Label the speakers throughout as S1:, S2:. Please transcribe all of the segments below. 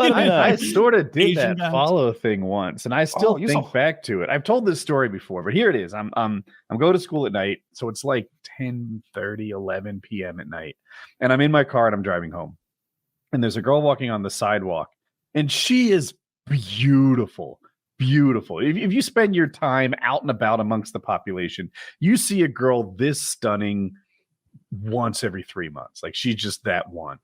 S1: Let him know.
S2: I sort of did
S3: Asian
S2: that
S3: guys.
S2: follow thing once, and I still think back to it. I've told this story before, but here it is. I'm going to school at night, so it's like 10:30, 11 p.m. at night, and I'm in my car and I'm driving home, and there's a girl walking on the sidewalk, and she is beautiful. Beautiful. If you spend your time out and about amongst the population, you see a girl this stunning once every 3 months. Like, she's just that one.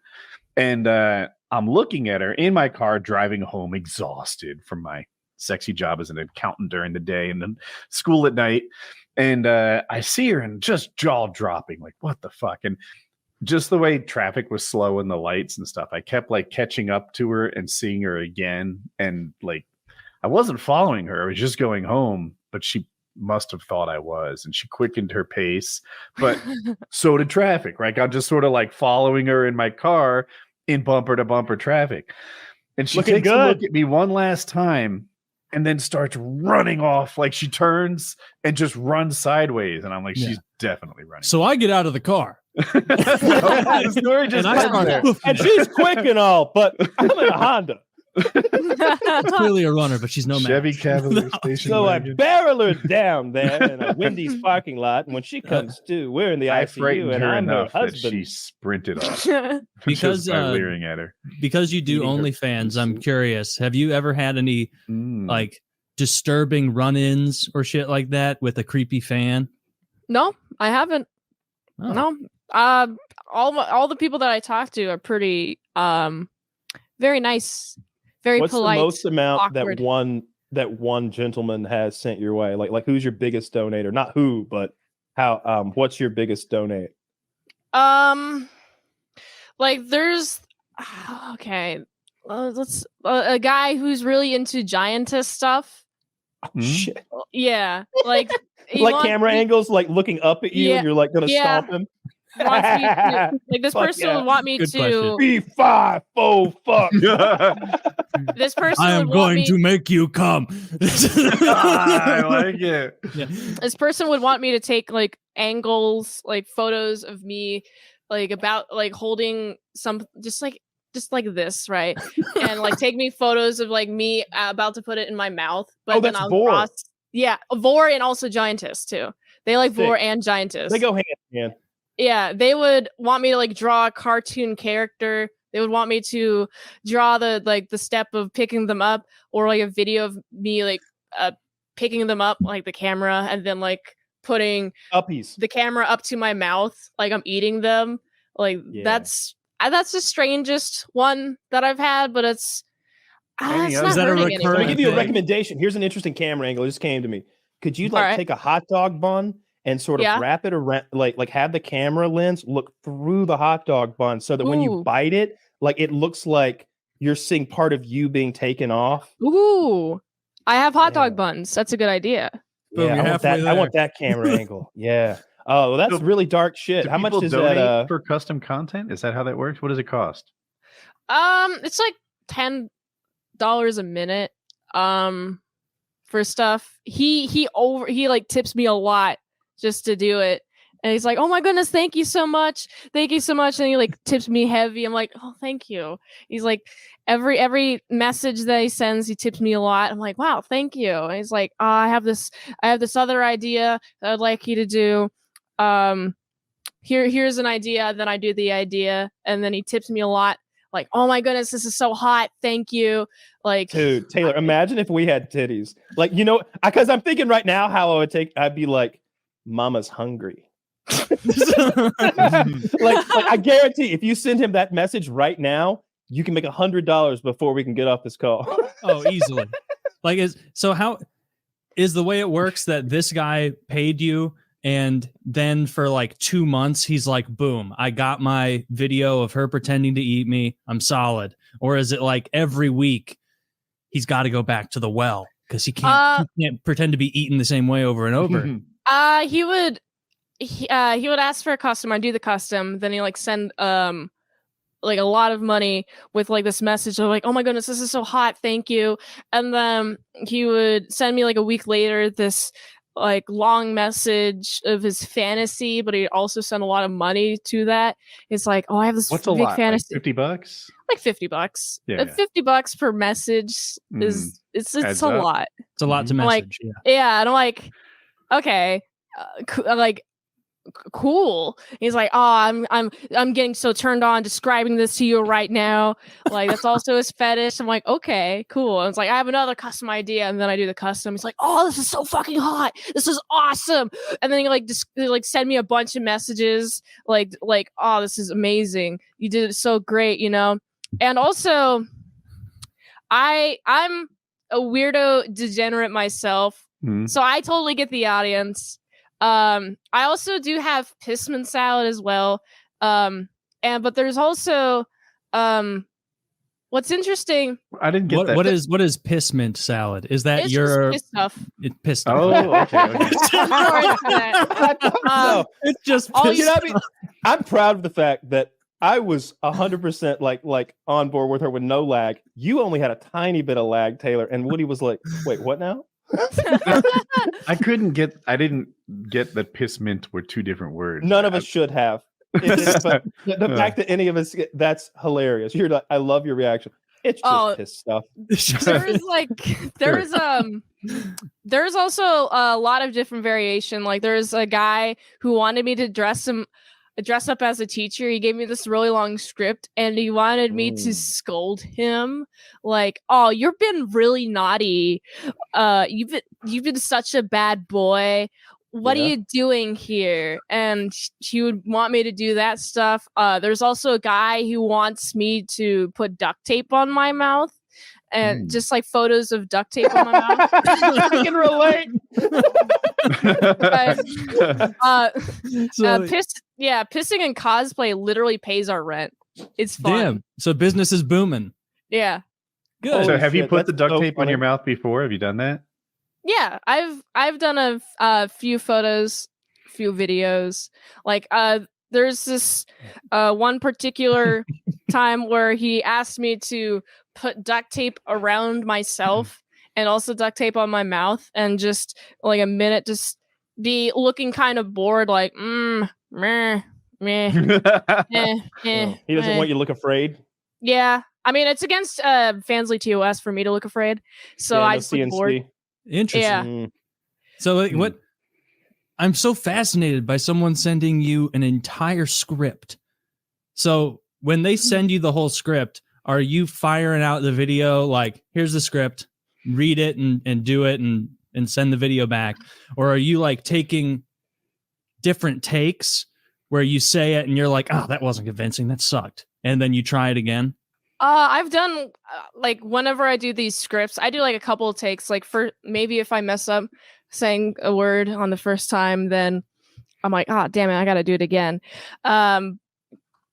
S2: And I'm looking at her in my car driving home, exhausted from my sexy job as an accountant during the day and then school at night. And I see her and just jaw dropping, like, what the fuck? And just the way traffic was slow and the lights and stuff, I kept like catching up to her and seeing her again. And like, I wasn't following her. I was just going home, but she must have thought I was, and she quickened her pace, but so did traffic, right? I'm just sort of like following her in my car in bumper to bumper traffic. And she takes a look at me one last time and then starts running off. Like, she turns and just runs sideways. And I'm like, she's definitely running.
S3: So I get out of the car.
S1: The story just and she's quick and all, but I'm in a Honda.
S3: Clearly a runner, but she's no
S2: Chevy
S3: match.
S2: Cavalier station.
S1: So
S2: wagon.
S1: I barrel her down there in a Wendy's parking lot, and when she comes to, we're in the
S2: I
S1: ICU,
S2: frightened
S1: and
S2: her
S1: I'm her
S2: enough that
S1: husband.
S2: she sprinted off
S3: Because
S2: just by leering at her.
S3: Because you do
S2: Eating her
S3: OnlyFans,
S2: food.
S3: I'm curious. Have you ever had any like disturbing run-ins or shit like that with a creepy fan?
S4: No, I haven't.
S3: Oh.
S4: No. All the people that I talk to are pretty very nice, very
S1: What's
S4: polite.
S1: What's the most amount
S4: awkward.
S1: that one gentleman has sent your way? Like who's your biggest donator? Not who, but how? What's your biggest donate?
S4: Like there's okay. Let's a guy who's really into giantess stuff.
S1: Oh, shit.
S4: Yeah, like
S1: like camera angles, like looking up at you, and you're like gonna stomp him.
S4: Wants me to, like this person would want me
S3: Good
S4: to
S1: be 5 4 fuck.
S4: This person
S3: I am
S4: would want
S3: going
S4: me,
S3: to make you come.
S2: I like it.
S3: Yeah.
S4: This person would want me to take like angles, like photos of me, like about like holding some just like this, right? And like take me photos of like me about to put it in my mouth, but then
S1: that's
S4: I'll
S1: Vor.
S4: cross. Yeah, Vor and also giantess too. They like
S1: Sick.
S4: Vor and giantess.
S1: They go hand in hand.
S4: Yeah, they would want me to like draw a cartoon character. They would want me to draw the step of picking them up, or like a video of me like picking them up, like the camera, and then like putting
S1: Uppies.
S4: the camera up to my mouth, like I'm eating them. Like that's the strangest one that I've had, but it's not
S3: Is that a
S4: hurting
S1: Let me
S4: anyone.
S1: give you a
S3: thing?
S1: recommendation. Here's an interesting camera angle. It just came to me. Could you like
S4: All right.
S1: take a hot dog bun and sort of wrap it around, like have the camera lens look through the hot dog bun so that when you bite it, like it looks like you're seeing part of you being taken off.
S4: Ooh, I have hot dog buns. That's a good idea.
S3: Boom,
S1: Yeah,
S3: you're
S1: I want
S3: halfway
S1: that. I
S3: there.
S1: want that camera angle. Yeah. Oh, well, that's
S2: So,
S1: really dark shit.
S2: Do
S1: How much
S2: people
S1: does
S2: donate
S1: that?
S2: for custom content? Is that how that works? What does it cost?
S4: It's like $10 a minute. For stuff. He like tips me a lot just to do it. And he's like, "Oh my goodness, thank you so much. Thank you so much." And he like tips me heavy. I'm like, "Oh, thank you." He's like, every message that he sends, he tips me a lot. I'm like, "Wow, thank you." And he's like, I have this other idea that I'd like you to do. Here's an idea. Then I do the idea, and then he tips me a lot. Like, "Oh my goodness, this is so hot. Thank you." Like,
S1: Dude, Taylor, imagine if we had titties. Like, because I'm thinking right now how I'd be like, "Mama's hungry." like I guarantee if you send him that message right now, you can make $100 before we can get off this call.
S3: Oh, easily. Like, how is the way it works that this guy paid you, and then for like 2 months he's like, boom, I got my video of her pretending to eat me, I'm solid? Or is it like every week he's got to go back to the well because he can't pretend to be eaten the same way over and over?
S4: He would ask for a custom. I do the custom. Then he like send like a lot of money with like this message of like, "Oh my goodness, this is so hot. Thank you." And then he would send me like a week later this like long message of his fantasy, but he also sent a lot of money to that. It's like, oh, I have this
S2: What's a
S4: big
S2: lot?
S4: fantasy.
S2: Like $50?
S4: Like $50.
S2: Yeah.
S4: $50 per message is it's a lot.
S3: It's a lot to message.
S4: Like, yeah, and I'm like, okay, like cool. He's like, oh, I'm getting so turned on describing this to you right now. Like that's also his fetish. I'm like, okay, cool. And it's like I have another custom idea, and then I do the custom. He's like, oh, this is so fucking hot. This is awesome. And then he like just like send me a bunch of messages like oh, this is amazing. You did it so great, you know. And also, I'm a weirdo degenerate myself, so I totally get the audience. I also do have pissman salad as well. But there's also what's interesting.
S2: I didn't get that.
S3: What is pissmint salad? Is that
S4: it's
S3: your
S4: piss stuff?
S3: Piss stuff.
S2: Oh, okay.
S1: No,
S3: it's just
S1: you know, I'm proud of the fact that I was 100% like on board with her with no lag. You only had a tiny bit of lag, Taylor, and Woody was like, "Wait, what now?"
S2: I didn't get that piss mint were two different words.
S1: None of us should have. But the fact that any of us that's hilarious. You're like, I love your reaction. It's just piss stuff.
S4: There's also a lot of different variation. Like there's a guy who wanted me to dress up as a teacher. He gave me this really long script and he wanted me to scold him like, oh, you've been really naughty. You've been such a bad boy. What are you doing here? And he would want me to do that stuff. There's also a guy who wants me to put duct tape on my mouth and just like photos of duct tape on my mouth.
S1: I can relate.
S4: Pissing and cosplay literally pays our rent. It's fun.
S3: Damn. So business is booming.
S4: Yeah.
S3: Good.
S2: So have you put the duct tape on your mouth before? Have you done that?
S4: Yeah, I've done a few photos, few videos. Like there's this one particular time where he asked me to put duct tape around myself and also duct tape on my mouth and just like a minute just be looking kind of bored like meh.
S1: He doesn't want you to look afraid.
S4: Yeah. I mean it's against Fansly TOS for me to look afraid. So I just look bored.
S3: Interesting.
S4: Yeah.
S3: So what I'm so fascinated by someone sending you an entire script. So when they send you the whole script, are you firing out the video like, here's the script, read it and do it and send the video back? Or are you like taking different takes where you say it and you're like, oh, that wasn't convincing, that sucked, and then you try it again?
S4: I've done like whenever I do these scripts, I do like a couple of takes. Like for maybe if I mess up saying a word on the first time, then I'm like, ah, damn it, I gotta do it again.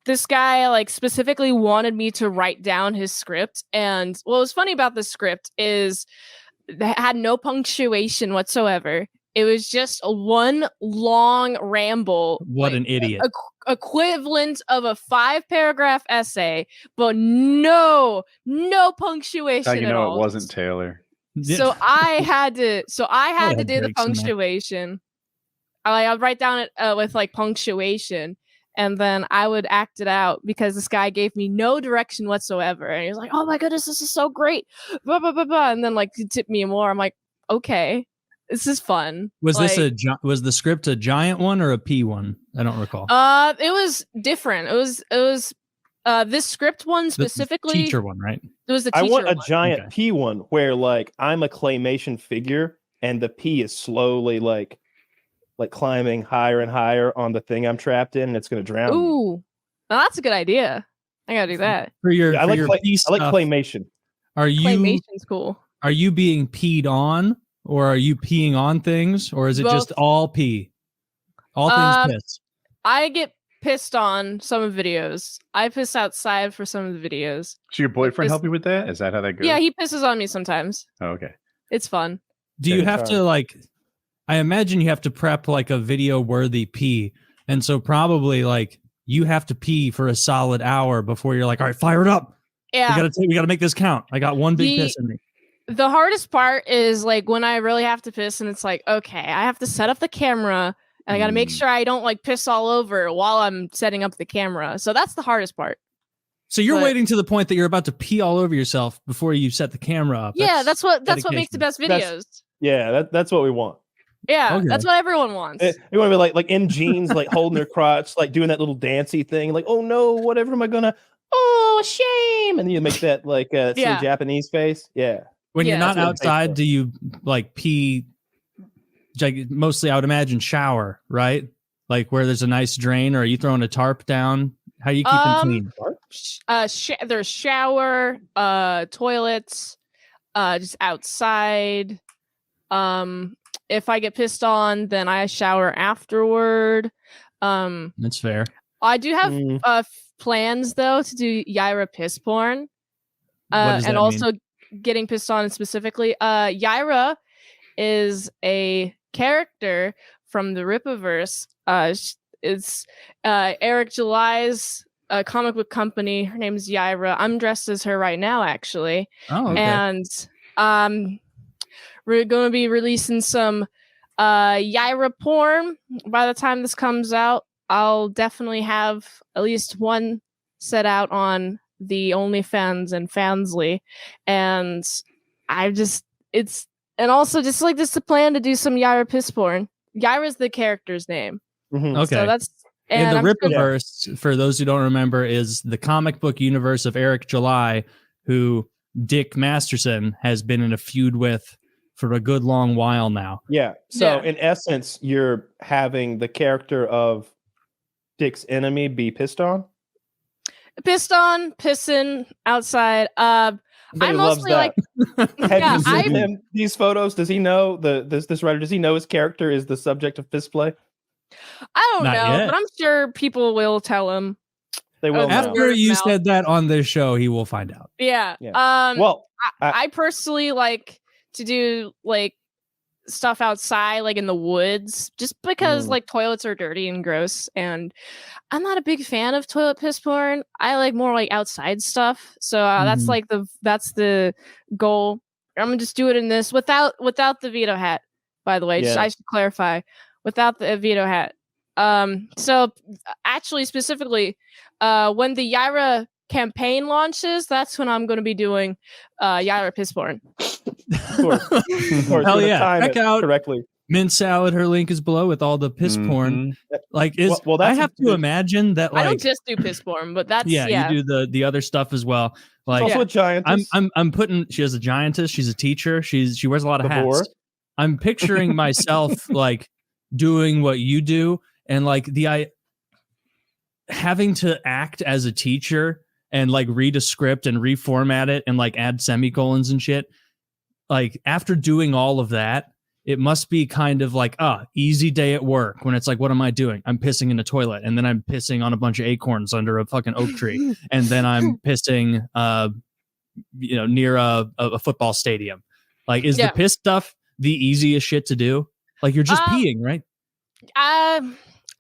S4: This guy like specifically wanted me to write down his script, and what was funny about the script is that had no punctuation whatsoever. It was just a one long ramble.
S3: What an idiot.
S4: Equivalent of a 5-paragraph essay, but no punctuation.
S2: You know, it wasn't Taylor.
S4: So I had to do the punctuation. I'd write down it with like punctuation, and then I would act it out because this guy gave me no direction whatsoever, and he was like, "Oh my goodness, this is so great!" Blah, blah, blah, blah. And then like he tipped me more. I'm like, okay. This is fun.
S3: Was was the script a giant one or a P one? I don't recall.
S4: It was different. It was this script one specifically.
S3: The teacher one, right?
S4: It was the teacher
S1: I want a
S4: one.
S1: giant P one where like I'm a claymation figure and the P is slowly like climbing higher and higher on the thing I'm trapped in and it's gonna drown me.
S4: Ooh, well, that's a good idea. I gotta do that.
S1: I like claymation.
S4: Claymation's cool.
S3: Are you being peed on? Or are you peeing on things? Or is it just all pee? All things piss.
S4: I get pissed on some of the videos. I piss outside for some of the videos.
S2: So your boyfriend help you with that? Is that how that goes?
S4: Yeah, he pisses on me sometimes.
S2: Oh, okay.
S4: It's fun.
S3: Do you have to like, I imagine you have to prep like a video worthy pee. And so probably like you have to pee for a solid hour before you're like, all right, fire it up.
S4: Yeah.
S3: We gotta make this count. I got one big piss in me.
S4: The hardest part is like when I really have to piss and it's like, okay, I have to set up the camera and I got to make sure I don't like piss all over while I'm setting up the camera. So that's the hardest part.
S3: So you're waiting to the point that you're about to pee all over yourself before you set the camera up.
S4: Yeah, that's what makes the best videos.
S1: That's what we want.
S4: Yeah, that's what everyone wants.
S1: You want to be like in jeans, like holding their crotch, like doing that little dancey thing, like, oh no, whatever am I gonna? Oh, shame! And you make that like some Japanese face. Yeah.
S3: When you're not outside, do you like pee? Like, mostly, I would imagine shower, right? Like where there's a nice drain, or are you throwing a tarp down? How are you keeping clean?
S4: There's shower, toilets, just outside. If I get pissed on, then I shower afterward.
S3: That's fair.
S4: I do have plans though to do Yaira piss porn, and also getting pissed on specifically. Yaira is a character from the Rippaverse. It's Eric July's comic book company. Her name is Yaira. I'm dressed as her right now, actually.
S3: Oh, okay.
S4: And we're going to be releasing some Yaira porn. By the time this comes out, I'll definitely have at least one set out on the OnlyFans and Fansly. And and also just like this, the plan to do some Yaira piss porn. Yaira's the character's name.
S3: Mm-hmm. Okay.
S4: So that's
S3: and the Rippaverse, for those who don't remember, is the comic book universe of Eric July, who Dick Masterson has been in a feud with for a good long while now.
S1: Yeah. So in essence, you're having the character of Dick's enemy be pissed on?
S4: Pissed on, pissing outside. I'm mostly like,
S1: have you seen him these photos? Does he know this writer? Does he know his character is the subject of fist play?
S4: I don't know, but I'm sure people will tell him.
S1: They will.
S3: After you said that on this show, he will find out.
S4: Yeah.
S1: Well,
S4: I personally like to do like stuff outside, like in the woods, just because like toilets are dirty and gross, and I'm not a big fan of toilet piss porn. I like more like outside stuff. So that's like the goal. I'm gonna just do it in this without the veto hat. By the way, I should clarify, without the veto hat. So actually, specifically, when the Yaira campaign launches, that's when I'm going to be doing Yaira piss porn.
S1: Of course.
S3: Hell yeah! Check out
S1: correctly.
S3: Mint Salad. Her link is below with all the piss porn. Like, I have to imagine that. Like,
S4: I don't just do piss porn, but that's
S3: you do the other stuff as well. Like,
S1: also a giantess.
S3: I'm putting. She is a giantess. She's a teacher. She wears a lot of hats. I'm picturing myself like doing what you do, and like having to act as a teacher and like read a script and reformat it and like add semicolons and shit. Like, after doing all of that, it must be kind of like easy day at work when it's like, what am I doing? I'm pissing in a toilet, and then I'm pissing on a bunch of acorns under a fucking oak tree, and then I'm pissing near a football stadium. Like, is the piss stuff the easiest shit to do? Like, you're just peeing, right?
S4: I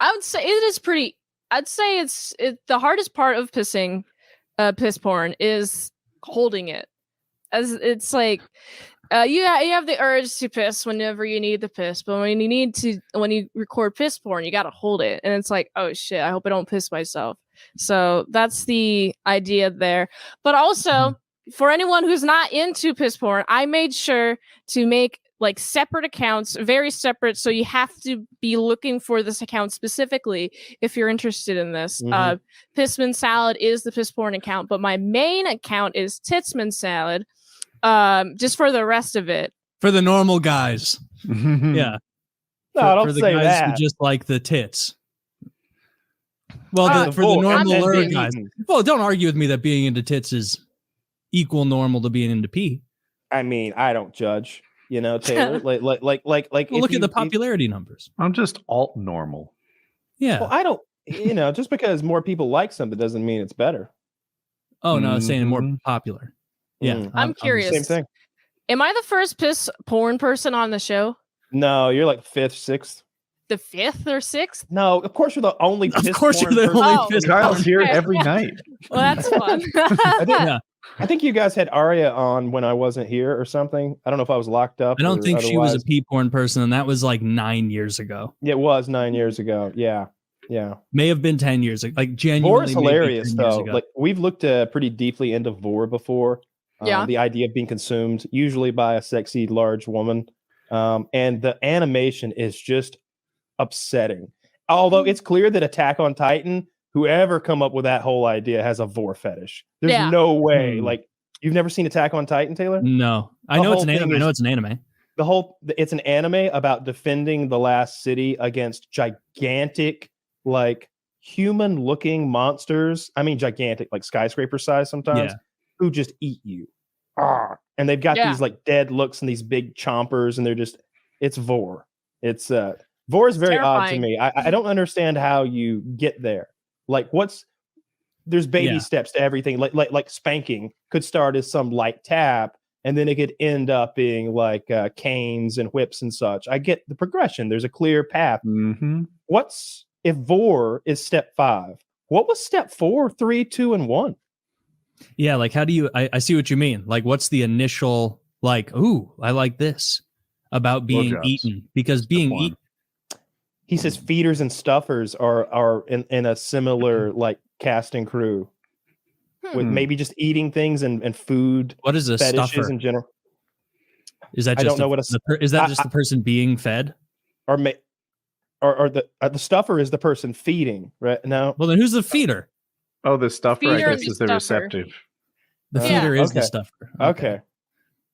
S4: would say it is pretty. I'd say it's the hardest part of pissing, piss porn is holding it. As it's like, you have the urge to piss whenever you need the piss, but when you record piss porn, you gotta hold it, and it's like, oh shit, I hope I don't piss myself. So that's the idea there. But also, for anyone who's not into piss porn, I made sure to make like separate accounts, very separate. So you have to be looking for this account specifically if you're interested in this. Pissman Salad is the piss porn account, but my main account is Titsman Salad. Just for the rest of it.
S3: For the normal guys. Yeah.
S1: No, don't
S3: for the
S1: say
S3: guys
S1: that.
S3: who just like the tits. Well, for the normal guys. Well, don't argue with me that being into tits is equal normal to being into pee. I
S1: mean, I don't judge. You know, Taylor. like.
S3: Well, look at the popularity numbers.
S2: I'm just alt normal.
S3: Yeah.
S1: Well, I don't. Just because more people like something doesn't mean it's better.
S3: Oh no, I was saying more popular. Yeah,
S4: I'm curious.
S1: Same thing.
S4: Am I the first piss porn person on the show?
S1: No, you're like 5th, 6th.
S4: The 5th or 6th?
S1: No, of course you're the only.
S3: Of course you're the only piss.
S2: Kyle's here every night.
S4: Well, that's fun.
S3: Yeah,
S1: I think you guys had Arya on when I wasn't here or something. I don't know if I was locked up.
S3: I don't think
S1: otherwise.
S3: she was a pee porn person, and that was like 9 years ago.
S1: It was 9 years ago. Yeah.
S3: May have been 10 years ago. Like genuinely,
S1: Vor is hilarious though. Like we've looked pretty deeply into Vor before. The idea of being consumed usually by a sexy large woman, and the animation is just upsetting. Although it's clear that Attack on Titan, whoever come up with that whole idea, has a Vor fetish. There's no way. Like, you've never seen Attack on Titan, Taylor?
S3: No, I know it's an anime.
S1: It's an anime about defending the last city against gigantic, like human-looking monsters. I mean, gigantic, like skyscraper size sometimes, who just eat you. And they've got these like dead looks and these big chompers, and it's Vor. It's Vor is very odd to me. I don't understand how you get there. Like, there's baby steps to everything. Like spanking could start as some light tap, and then it could end up being like canes and whips and such. I get the progression. There's a clear path. If Vor is step 5? What was step 4, 3, 2, and 1?
S3: Yeah, like how do you? I see what you mean. Like, what's the initial like? Ooh, I like this about being eaten, because being eaten.
S1: He says feeders and stuffers are in a similar like cast and crew with maybe just eating things and food.
S3: What is a stuffer
S1: in general?
S3: Is that just I don't know what is that just the person being fed,
S1: or the stuffer is the person feeding, right? No.
S3: Well, then who's the feeder?
S2: Oh, the stuffer, I guess, is the receptive.
S3: The feeder is the stuffer.
S1: Okay.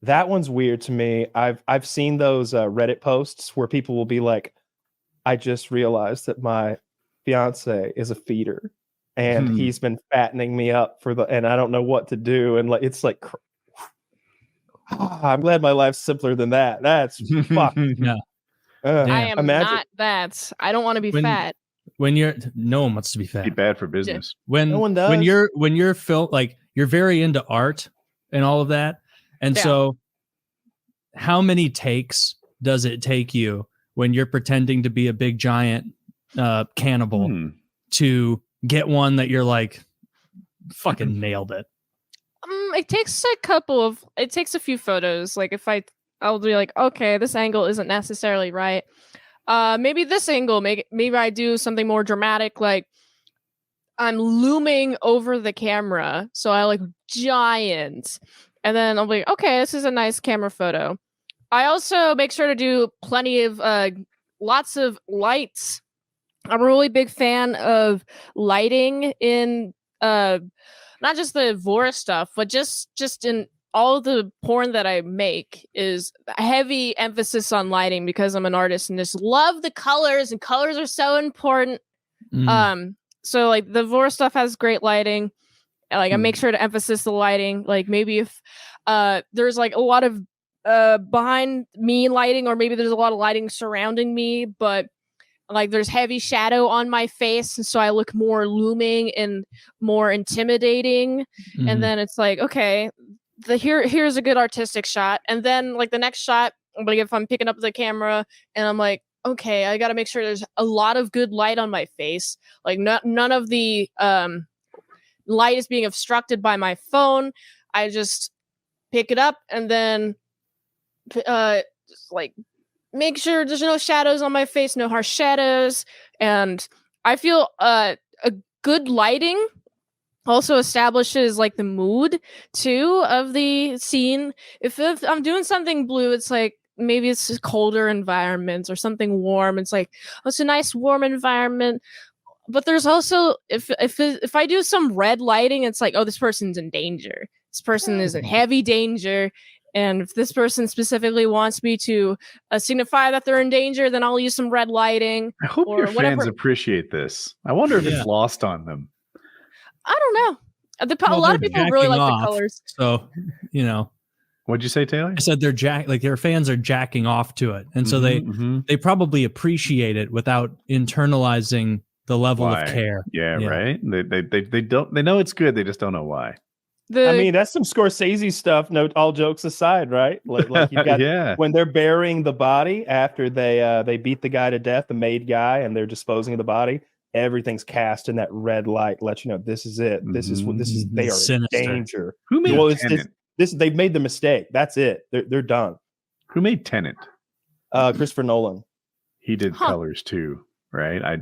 S1: That one's weird to me. I've seen those Reddit posts where people will be like, I just realized that my fiance is a feeder and he's been fattening me up and I don't know what to do. And like, it's like, I'm glad my life's simpler than that. That's fuck.
S3: Yeah.
S4: I am not that. I don't want to be fat.
S3: No one wants to be fat.
S2: Be bad for business.
S3: No one does. When you're like, you're very into art and all of that. And so how many takes does it take you when you're pretending to be a big giant cannibal to get one that you're like, fucking nailed it?
S4: It takes a few photos. Like I'll be like, okay, this angle isn't necessarily right. Maybe this angle, maybe I do something more dramatic, like I'm looming over the camera, so I look giant, and then I'll be okay, this is a nice camera photo. I also make sure to do plenty of lots of lights. I'm a really big fan of lighting in not just the Vor stuff, but just in all the porn that I make is a heavy emphasis on lighting, because I'm an artist and just love the colors, and colors are so important. So like the Vor stuff has great lighting. Like I make sure to emphasize the lighting. Like maybe if there's like a lot of behind me lighting, or maybe there's a lot of lighting surrounding me, but like there's heavy shadow on my face, and so I look more looming and more intimidating. And then it's like, okay, here's a good artistic shot. And then like the next shot, like if I'm picking up the camera and I'm like, okay, I got to make sure there's a lot of good light on my face. Like none of the light is being obstructed by my phone. I just pick it up and then just like make sure there's no shadows on my face, no harsh shadows. And I feel a good lighting also establishes like the mood too of the scene. If I'm doing something blue, it's like maybe it's colder environments, or something warm. It's like, oh, it's a nice warm environment. But there's also if I do some red lighting, it's like, oh, this person's in danger. This person is in heavy danger. And if this person specifically wants me to signify that they're in danger, then I'll use some red lighting.
S2: I hope your fans appreciate this. I wonder if it's lost on them.
S4: I don't know. A lot of people really like the colors.
S3: So,
S2: What'd you say, Taylor?
S3: I said their fans are jacking off to it. And so they probably appreciate it without internalizing the level of care.
S2: Yeah, right. They know it's good. They just don't know why.
S1: I mean, that's some Scorsese stuff. No, all jokes aside, right? Like you got when they're burying the body after they beat the guy to death, the maid guy, and they're disposing of the body. everything's cast in that red light, let you know this is it. This is what this is. They are
S3: Sinister.
S1: in danger.
S2: Who made Tenet?
S1: They've made the mistake. That's it. They're done.
S2: Who made Tenet?
S1: Christopher Nolan.
S2: He did Colors too, right?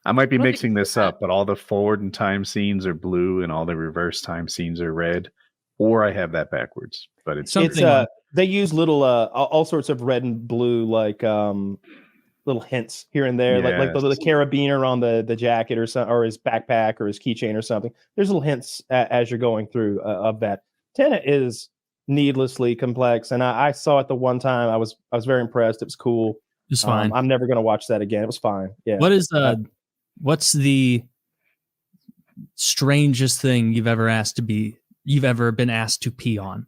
S2: I might be mixing this up, but all the forward and time scenes are blue and all the reverse time scenes are red, or I have that backwards. But it's
S1: they use little all sorts of red and blue like little hints here and there, like the carabiner on the jacket or something, or his backpack or his keychain or something. There's little hints as you're going through of that. Tenet is needlessly complex, and I saw it the one time. I was very impressed. It was cool.
S3: It's fine.
S1: I'm never going to watch that again. It was fine. Yeah.
S3: What's the strangest thing you've ever been asked to pee on?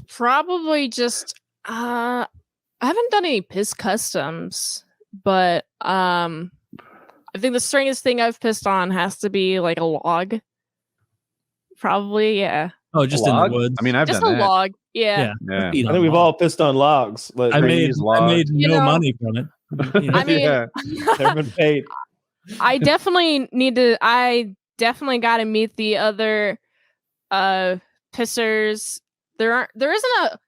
S4: Probably just I haven't done any piss customs, but I think the strangest thing I've pissed on has to be like a log. Probably, yeah.
S3: Oh, just in the woods.
S2: I mean, I've
S4: just
S2: done
S4: a
S2: that.
S4: log. Yeah.
S1: I think we've all pissed on logs.
S3: I made no money from it.
S4: I mean,
S1: never been paid.
S4: I definitely got to meet the other pissers. There isn't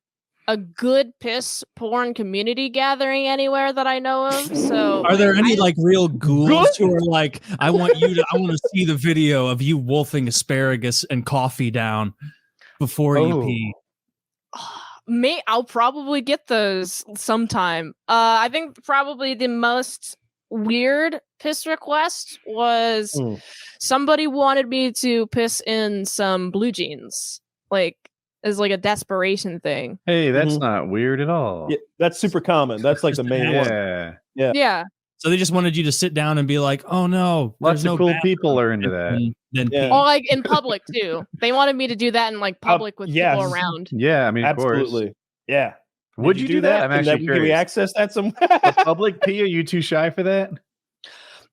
S4: a good piss porn community gathering anywhere that I know of. So
S3: are there any like real ghouls who are like, I want to see the video of you wolfing asparagus and coffee down before you pee?
S4: I'll probably get those sometime. I think probably the most weird piss request was somebody wanted me to piss in some blue jeans, like as like a desperation thing.
S2: Hey, that's not weird at all.
S1: Yeah, that's super common. That's like the main one.
S4: Yeah.
S3: So they just wanted you to sit down and be like, "Oh no,
S2: lots of cool people are into that."
S4: Or like in public too. They wanted me to do that in like public with people around.
S2: Yeah, I mean,
S1: absolutely.
S2: Of course.
S1: Yeah.
S2: Would you do that? I'm actually curious.
S1: Can we access that somewhere?
S2: A public pee? Are you too shy for that?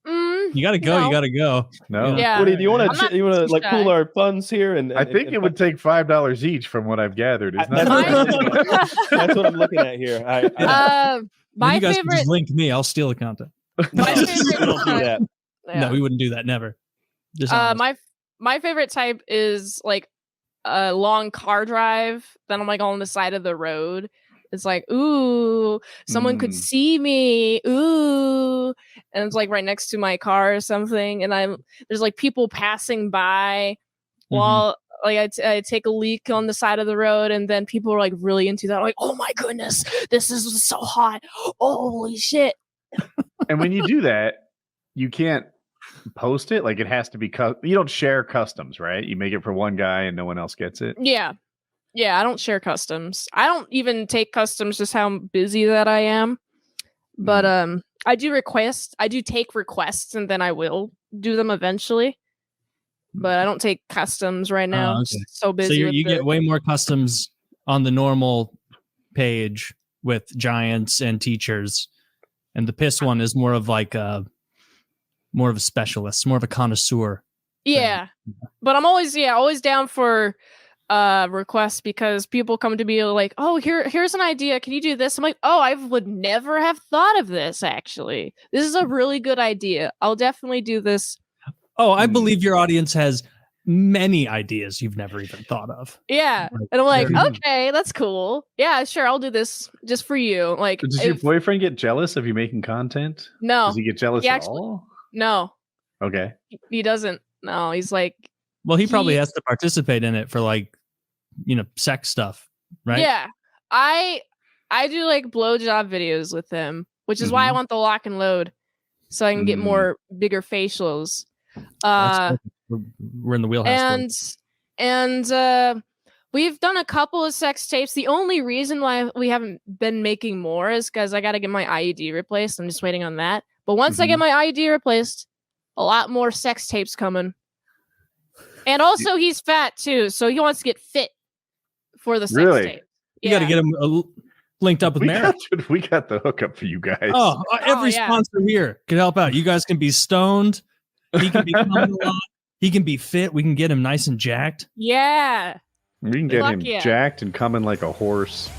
S3: You gotta go.
S4: No.
S3: You gotta go.
S2: No.
S4: Yeah.
S1: Woody, do you want to like pool our funds here? And
S2: I think it would take $5 each, from what I've gathered. It's not
S1: that's what I'm looking at here.
S4: My
S3: you guys
S4: favorite.
S3: Can just link me. I'll steal the content.
S4: My favorite.
S1: Don't do that.
S3: No, we wouldn't do that. Never. Just
S4: my favorite type is like a long car drive. Then I'm like on the side of the road. It's like, ooh, someone could see me. Ooh. And it's like right next to my car or something. And there's like people passing by while like I take a leak on the side of the road. And then people are like really into that. I'm like, oh my goodness, this is so hot. Holy shit.
S2: And when you do that, you can't post it. Like it has to be, you don't share customs, right? You make it for one guy and no one else gets it.
S4: Yeah. Yeah, I don't share customs. I don't even take customs, just how busy that I am. But I do take requests, and then I will do them eventually. But I don't take customs right now. I'm so busy.
S3: So you get way more customs on the normal page with giants and teachers, and the piss one is more of like a specialist, more of a connoisseur.
S4: Yeah, but I'm always down for requests, because people come to me like, oh, here's an idea, can you do this? I'm like, oh, I would never have thought of this. Actually, this is a really good idea. I'll definitely do this.
S3: Oh, I believe your audience has many ideas you've never even thought of.
S4: Yeah, and I'm like, okay, that's cool. Yeah, sure, I'll do this just for you. Like,
S2: does your boyfriend get jealous of you making content?
S4: No.
S2: Does he get jealous at all?
S4: No.
S2: Okay.
S4: He doesn't. No, he's like,
S3: well, he probably has to participate in it for like, sex stuff, right?
S4: Yeah, I do like blowjob videos with him, which is why I want the lock and load, so I can get more bigger facials.
S3: We're in the wheelhouse.
S4: And we've done a couple of sex tapes. The only reason why we haven't been making more is because I got to get my IUD replaced. I'm just waiting on that. But once I get my IUD replaced, a lot more sex tapes coming. And also, he's fat too, so he wants to get fit for the sex tape.
S3: You got to get him linked up with Mary.
S2: We got the hookup for you guys.
S3: Oh, every sponsor here can help out. You guys can be stoned. He can be coming a lot. He can be fit. We can get him nice and jacked.
S4: Yeah.
S2: We can get him jacked and coming like a horse.